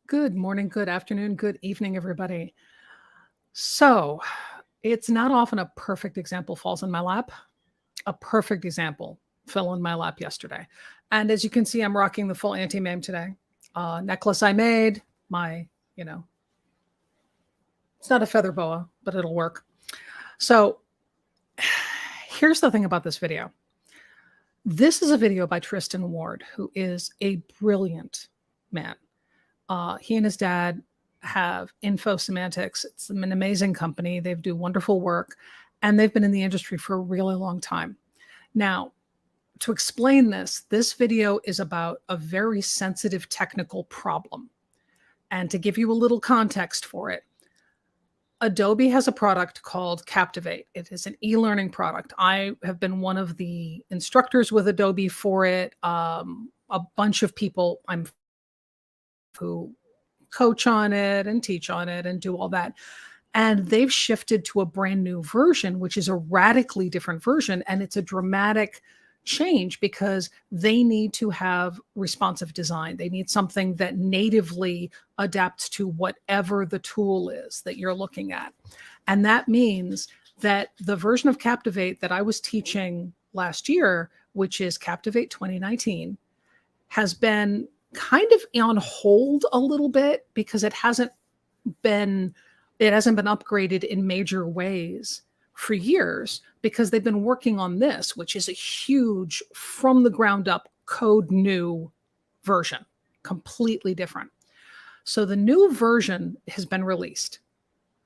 Good morning, good afternoon, good evening, everybody. So, it's not often a perfect example falls in my lap. A perfect example fell in my lap yesterday. And as you can see, I'm rocking the full anti-mame today. Necklace I made, my, you know, it's not a feather boa, but it'll work. So, here's the thing about this video. This is a video by Tristan Ward, who is a brilliant man. He and his dad have Info Semantics. It's an amazing company. They do wonderful work, and they've been in the industry for a really long time. Now, to explain this video is about a very sensitive technical problem. And to give you a little context for it, Adobe has a product called Captivate. It is an e-learning product. I have been one of the instructors with Adobe for it. A bunch of people who coach on it and teach on it and do all that. And they've shifted to a brand new version, which is a radically different version. And it's a dramatic change because they need to have responsive design. They need something that natively adapts to whatever the tool is that you're looking at. And that means that the version of Captivate that I was teaching last year, which is Captivate 2019, has been kind of on hold a little bit because it hasn't been upgraded in major ways for years because they've been working on this, which is a huge from the ground up code new version, completely different. So the new version has been released.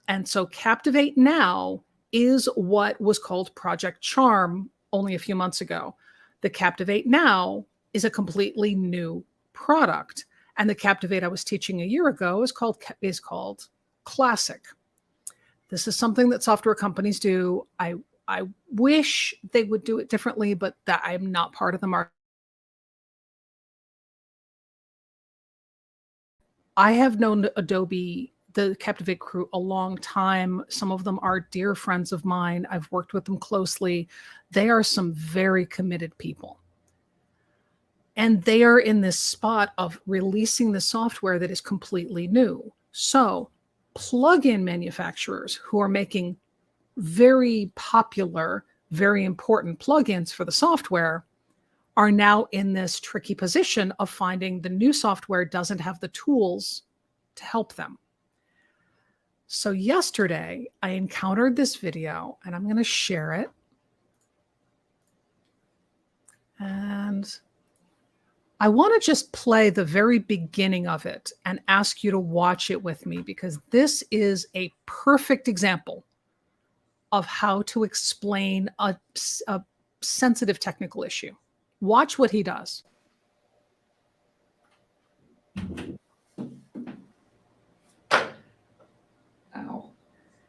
And so Captivate now is what was called Project Charm only a few months ago. The Captivate now is a completely new product. And the Captivate I was teaching a year ago is called Classic. This is something that software companies do. I wish they would do it differently, but that I'm not part of the market. I have known Adobe, the Captivate crew, a long time. Some of them are dear friends of mine. I've worked with them closely. They are some very committed people. And they are in this spot of releasing the software that is completely new. So plugin manufacturers who are making very popular, very important plugins for the software are now in this tricky position of finding the new software doesn't have the tools to help them. So yesterday I encountered this video and I'm going to share it. And I want to just play the very beginning of it and ask you to watch it with me because this is a perfect example of how to explain a sensitive technical issue. Watch what he does.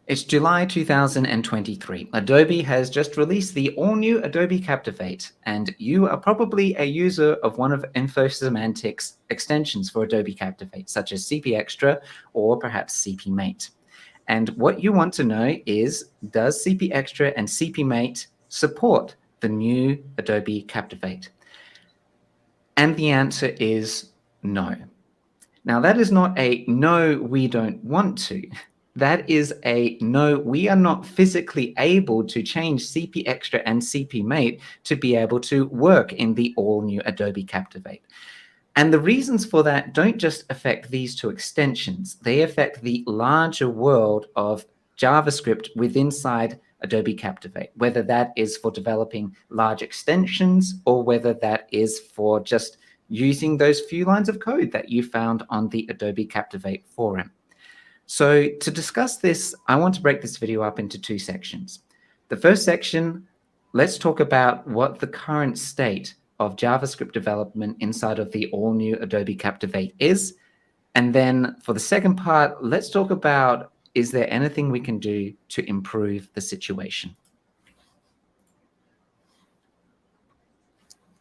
It's July 2023. Adobe has just released the all-new Adobe Captivate, and you are probably a user of one of Info Semantics extensions for Adobe Captivate, such as CP Extra or perhaps CP Mate. And what you want to know is, does CP Extra and CP Mate support the new Adobe Captivate? And the answer is no. Now, that is not a no, we don't want to. That is a no, we are not physically able to change CP Extra and CP Mate to be able to work in the all-new Adobe Captivate. And the reasons for that don't just affect these two extensions. They affect the larger world of JavaScript inside Adobe Captivate, whether that is for developing large extensions or whether that is for just using those few lines of code that you found on the Adobe Captivate forum. So to discuss this, I want to break this video up into two sections. The first section, let's talk about what the current state of JavaScript development inside of the all-new Adobe Captivate is. And then for the second part, let's talk about, is there anything we can do to improve the situation?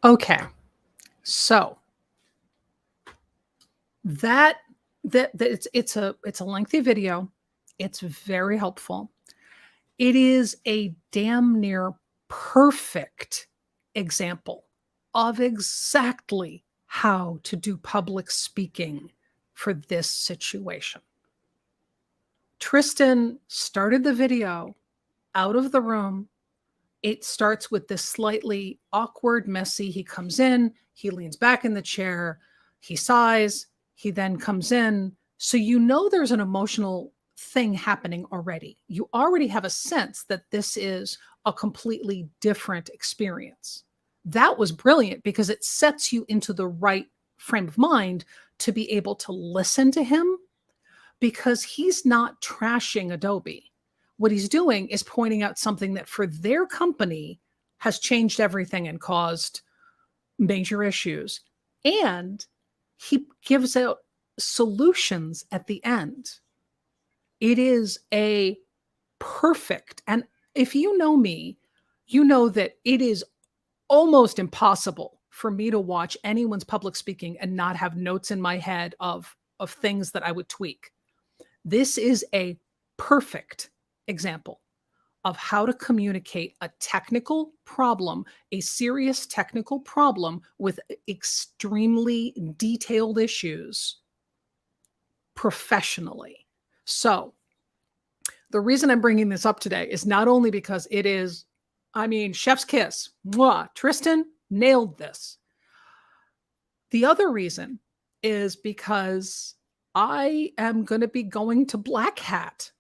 Okay, so it's a lengthy video. It's very helpful. It is a damn near perfect example of exactly how to do public speaking for this situation. Tristan started the video out of the room. It starts with this slightly awkward, messy. He comes in, he leans back in the chair, he sighs, he then comes in. So you know there's an emotional thing happening already. You already have a sense that this is a completely different experience. That was brilliant because it sets you into the right frame of mind to be able to listen to him, because he's not trashing Adobe. What he's doing is pointing out something that for their company has changed everything and caused major issues. And he gives out solutions at the end. It is a perfect, and if you know me, you know that it is almost impossible for me to watch anyone's public speaking and not have notes in my head of things that I would tweak. This is a perfect example of how to communicate a technical problem, a serious technical problem with extremely detailed issues professionally. So the reason I'm bringing this up today is not only because it is, I mean, chef's kiss. Mwah, Tristan nailed this. The other reason is because I am going to be going to Black Hat,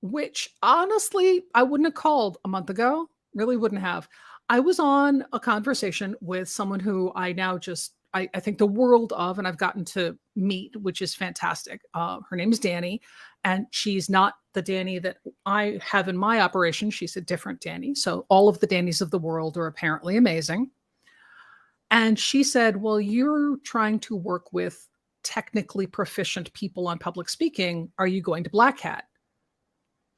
which honestly, I wouldn't have called a month ago. Really wouldn't have. I was on a conversation with someone who I now just, I think the world of, and I've gotten to meet, which is fantastic. Her name is Danny, and she's not the Danny that I have in my operation. She's a different Danny. So all of the Dannys of the world are apparently amazing. And she said, well, you're trying to work with technically proficient people on public speaking. Are you going to Black Hat?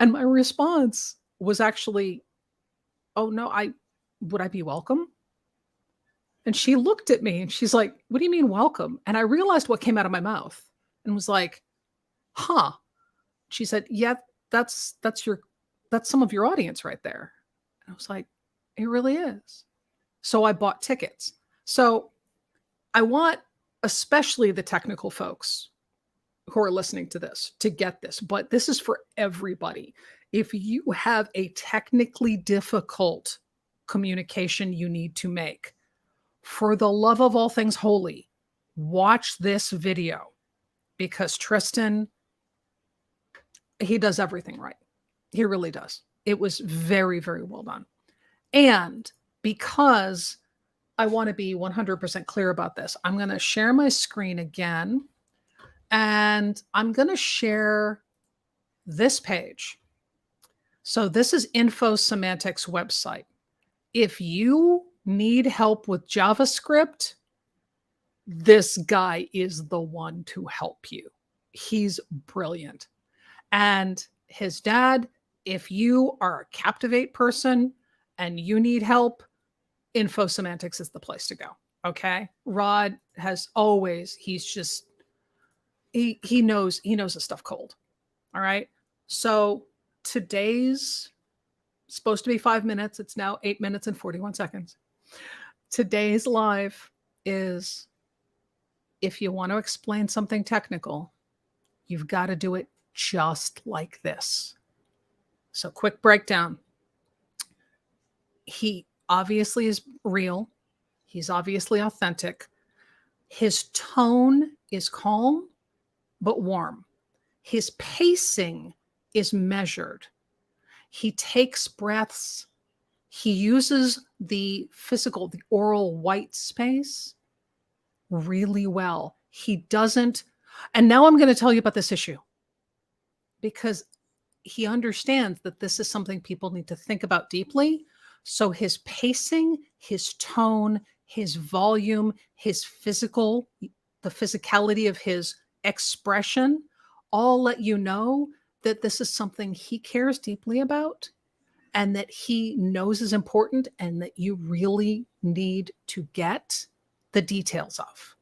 And my response was actually, oh no, would I be welcome? And she looked at me and she's like, what do you mean welcome? And I realized what came out of my mouth and was like, huh. She said, yeah, that's some of your audience right there. And I was like, it really is. So I bought tickets. So I want especially the technical folks who are listening to this to get this, but this is for everybody. If you have a technically difficult communication you need to make, for the love of all things holy, watch this video, because Tristan, he does everything right. He really does. It was very, very well done. And because I want to be 100% clear about this, I'm going to share my screen again, and I'm going to share this page. So this is InfoSemantics website. If you need help with JavaScript, this guy is the one to help you. He's brilliant. And his dad, if you are a Captivate person and you need help, InfoSemantics is the place to go. Okay. Rod has always, he knows his stuff cold. All right. So today's supposed to be 5 minutes. It's now 8 minutes and 41 seconds. Today's live is, if you want to explain something technical, you've got to do it just like this. So quick breakdown. He obviously is real. He's obviously authentic. His tone is calm, but warm. His pacing is measured. He takes breaths. He uses the oral white space really well. He doesn't, and now I'm going to tell you about this issue, because he understands that this is something people need to think about deeply. So his pacing, his tone, his volume, the physicality of his expression, all let you know that this is something he cares deeply about and that he knows is important and that you really need to get the details of.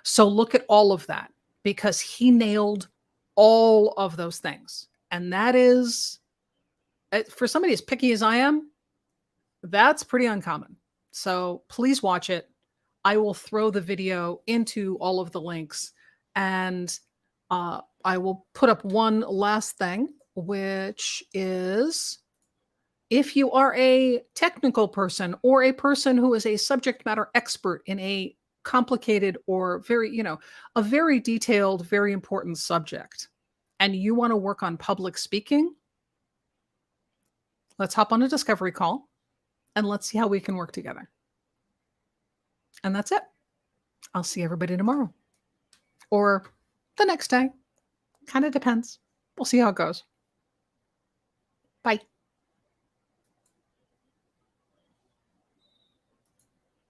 So look at all of that, because he nailed all of those things. And that is, for somebody as picky as I am, that's pretty uncommon. So please watch it. I will throw the video into all of the links. And I will put up one last thing, which is if you are a technical person or a person who is a subject matter expert in a complicated or a very detailed, very important subject, and you want to work on public speaking, let's hop on a discovery call and let's see how we can work together. And that's it. I'll see everybody tomorrow or the next day. Kind of depends. We'll see how it goes. Bye.